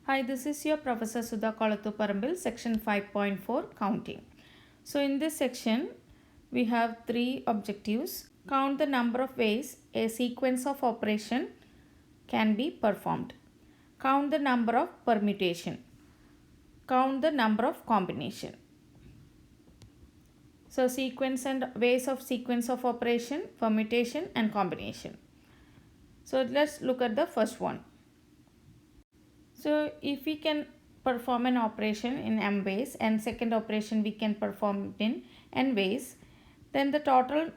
Hi, this is your Professor Sudha Parambil, section 5.4 counting. So in this section, we have three objectives. Count the number of ways a sequence of operation can be performed. Count the number of permutation. Count the number of combination. So sequence and ways of sequence of operation, permutation and combination. So let's look at the first one. So if we can perform an operation in m ways and second operation we can perform it in n ways, then the total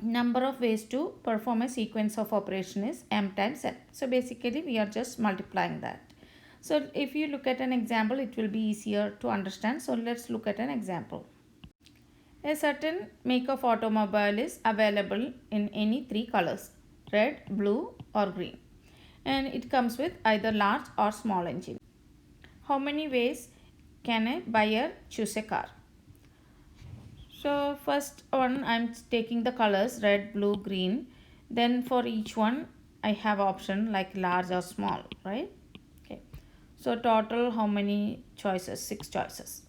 number of ways to perform a sequence of operation is m times n. So basically we are just multiplying that. So if you look at an example, it will be easier to understand. So let's look at an example. A certain make of automobile is available in any three colors: red, blue or green, and it comes with either large or small engine. How many ways can a buyer choose a car? So first one, I'm taking the colors red, blue, green. Then for each one I have option like large or small, right? Okay. So total how many choices? 6 choices.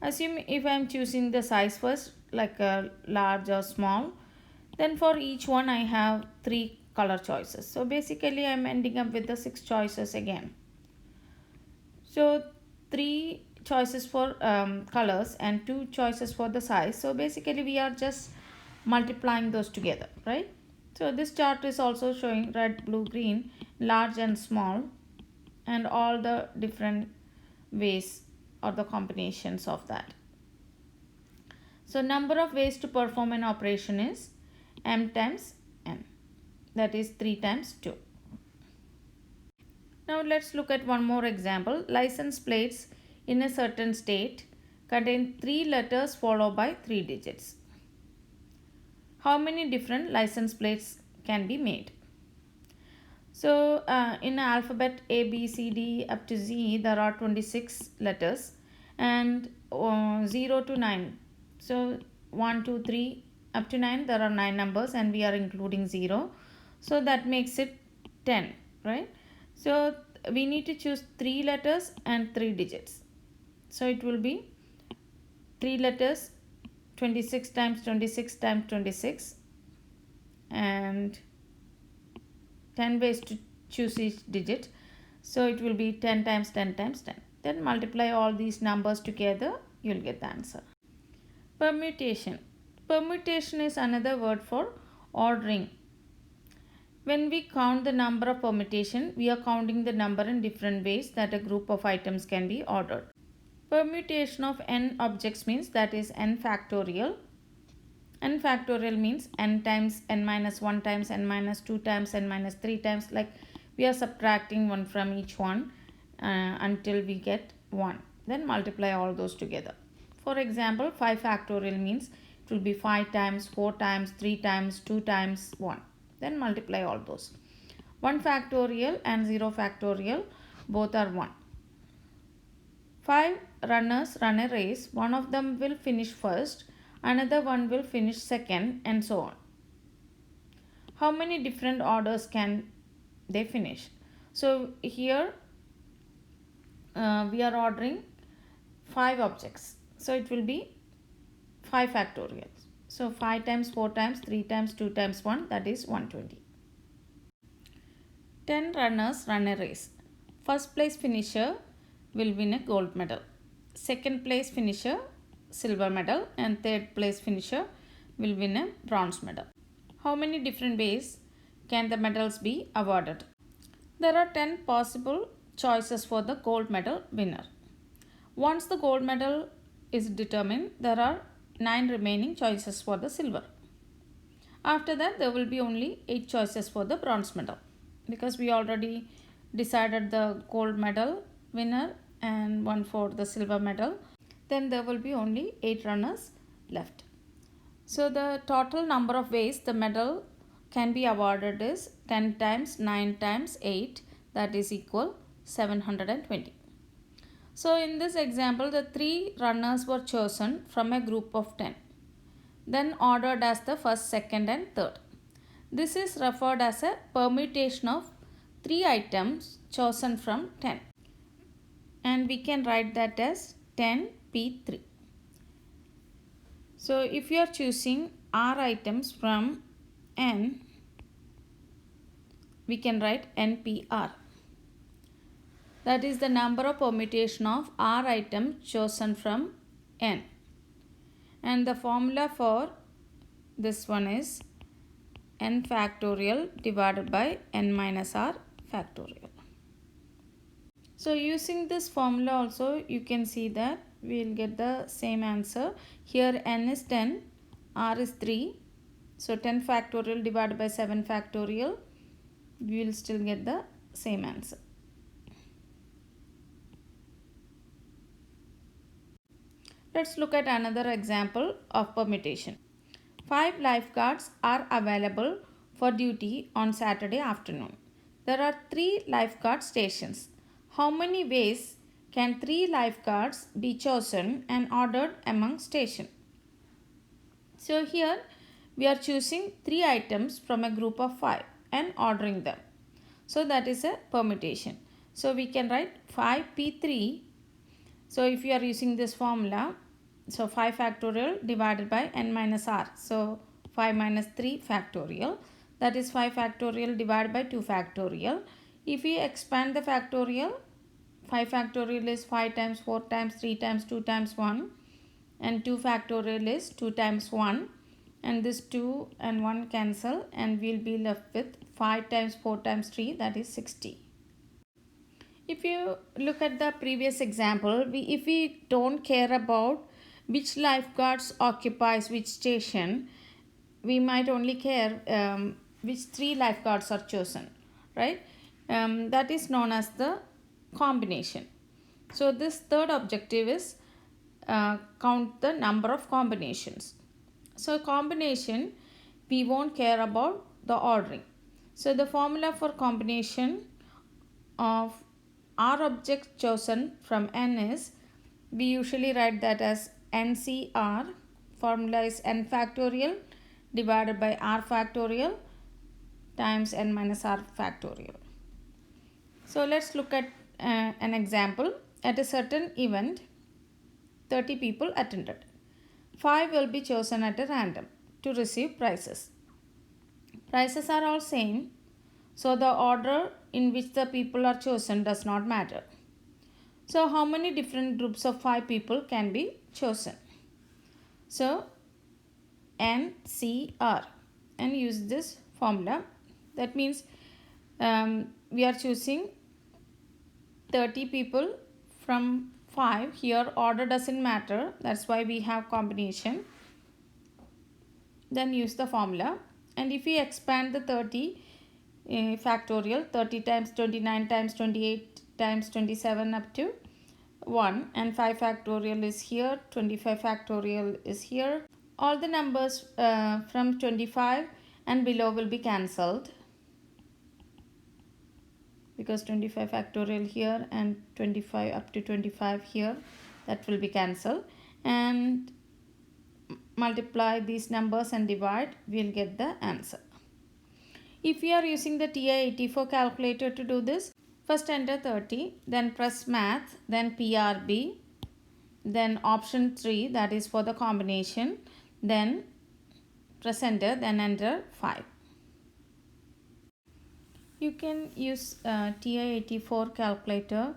Assume if I'm choosing the size first, like a large or small, then for each one I have 3 color choices. So basically I'm ending up with the 6 choices again. So 3 choices for colors and 2 choices for the size. So basically we are just multiplying those together, right? So this chart is also showing red, blue, green, large and small, and all the different ways or the combinations of that. So number of ways to perform an operation is m times n, that is 3 times 2. Now let's look at one more example. License plates in a certain state contain 3 letters followed by 3 digits. How many different license plates can be made? So in alphabet A, B, C, D up to Z, there are 26 letters, and 0 to 9. So 1, 2, 3 up to 9, there are 9 numbers and we are including 0. So that makes it 10, right? So we need to choose 3 letters and 3 digits. So it will be 3 letters, 26 times 26 times 26, and 10 ways to choose each digit. So it will be 10 times 10 times 10. Then multiply all these numbers together, you'll get the answer. Permutation. Permutation is another word for ordering. When we count the number of permutation, we are counting the number in different ways that a group of items can be ordered. Permutation of n objects means that is n factorial. N factorial means n times n minus 1 times n minus 2 times n minus 3 times, like we are subtracting one from each one until we get 1. Then multiply all those together. For example, 5 factorial means it will be 5 times, 4 times, 3 times, 2 times 1. Then multiply all those. 1 factorial and 0 factorial both are 1. 5 runners run a race. One of them will finish first, another one will finish second, and so on. How many different orders can they finish? So here we are ordering 5 objects. So it will be 5 factorial. So 5 times 4 times 3 times 2 times 1, that is 120. 10 runners run a race. First place finisher will win a gold medal. Second place finisher silver medal, and third place finisher will win a bronze medal. How many different ways can the medals be awarded? There are 10 possible choices for the gold medal winner. Once the gold medal is determined, there are 9 remaining choices for the silver. After that, there will be only 8 choices for the bronze medal, because we already decided the gold medal winner and one for the silver medal. Then there will be only 8 runners left. So the total number of ways the medal can be awarded is 10 times 9 times 8, that is equal 720. So in this example, the 3 runners were chosen from a group of 10, then ordered as the first, second and third. This is referred as a permutation of 3 items chosen from 10. And we can write that as 10p3. So if you are choosing r items from n, we can write npr. That is the number of permutation of r items chosen from n. And the formula for this one is n factorial divided by n minus r factorial. So using this formula also you can see that we will get the same answer. Here n is 10, r is 3. So 10 factorial divided by 7 factorial, we will still get the same answer. Let's look at another example of permutation. 5 lifeguards are available for duty on Saturday afternoon. There are 3 lifeguard stations. How many ways can 3 lifeguards be chosen and ordered among stations? So here we are choosing 3 items from a group of 5 and ordering them. So that is a permutation. So we can write 5p3. So if you are using this formula, so 5 factorial divided by n minus r. So 5 minus 3 factorial. That is 5 factorial divided by 2 factorial. If we expand the factorial, 5 factorial is 5 times 4 times 3 times 2 times 1. And 2 factorial is 2 times 1. And this 2 and 1 cancel and we will be left with 5 times 4 times 3, that is 60. If you look at the previous example, if we don't care about which lifeguards occupies which station, we might only care which 3 lifeguards are chosen, right? That is known as the combination. So this third objective is count the number of combinations. So combination, we won't care about the ordering. So the formula for combination of r objects chosen from n is, we usually write that as NCR. Formula is n factorial divided by r factorial times n minus r factorial. So let's look at an example. At a certain event, 30 people attended. 5 will be chosen at a random to receive prizes. Prizes are all same, so the order in which the people are chosen does not matter. So how many different groups of 5 people can be chosen? So NCR, and use this formula. That means we are choosing 30 people from 5. Here order doesn't matter, that's why we have combination. Then use the formula, and if we expand the 30 factorial, 30 times 29 times 28 times 27 up to 1, and 5 factorial is here, 25 factorial is here. All the numbers from 25 and below will be cancelled, because 25 factorial here and 25 up to 25 here, that will be cancelled, and multiply these numbers and divide, we will get the answer. If we are using the TI-84 calculator to do this, first enter 30, then press math, then PRB, then option 3, that is for the combination, then press enter, then enter 5. You can use TI-84 calculator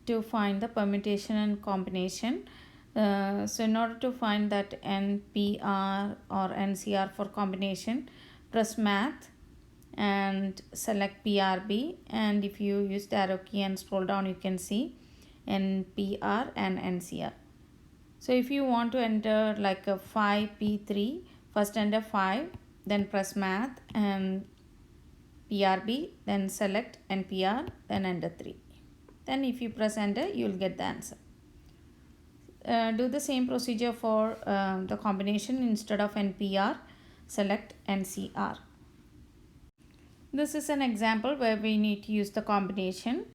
to find the permutation and combination. So in order to find that NPR or NCR for combination, press math and select PRB, and if you use the arrow key and scroll down, you can see NPR and NCR. So if you want to enter like a 5P3, first enter 5, then press math and PRB, then select NPR, then enter 3. Then if you press enter, you will get the answer. Do the same procedure for the combination. Instead of NPR, select NCR. This is an example where we need to use the combination.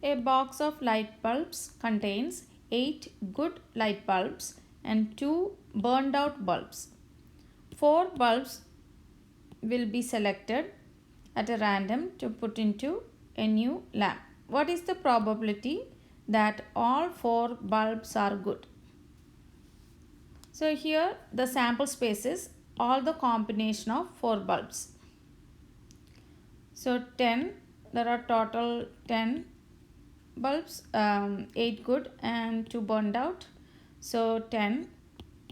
A box of light bulbs contains 8 good light bulbs and 2 burned out bulbs. 4 bulbs will be selected at a random to put into a new lamp. what is the probability that all 4 bulbs are good? So here the sample space is all the combination of 4 bulbs. So 10, there are total 10 bulbs, 8 good and 2 burned out. So 10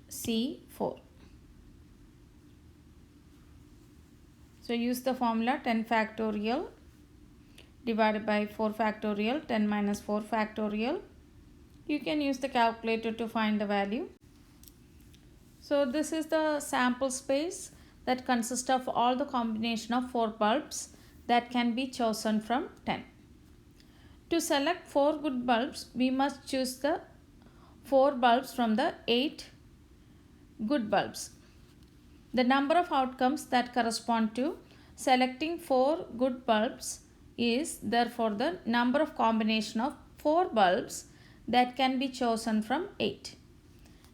C4. So use the formula 10 factorial divided by 4 factorial, 10 minus 4 factorial. You can use the calculator to find the value. So this is the sample space that consists of all the combination of 4 bulbs that can be chosen from 10. To select 4 good bulbs, we must choose the 4 bulbs from the 8 good bulbs. The number of outcomes that correspond to selecting 4 good bulbs is therefore the number of combination of 4 bulbs that can be chosen from 8.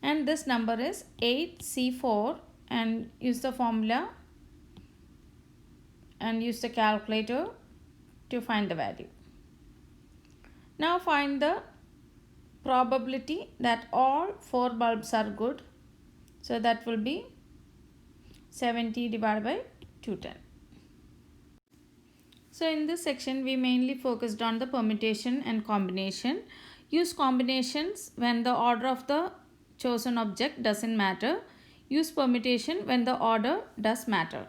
And this number is 8C4, and use the formula and use the calculator to find the value. Now find the probability that all 4 bulbs are good. So that will be 70 divided by 210. So in this section we mainly focused on the permutation and combination. Use combinations when the order of the chosen object doesn't matter. Use permutation when the order does matter.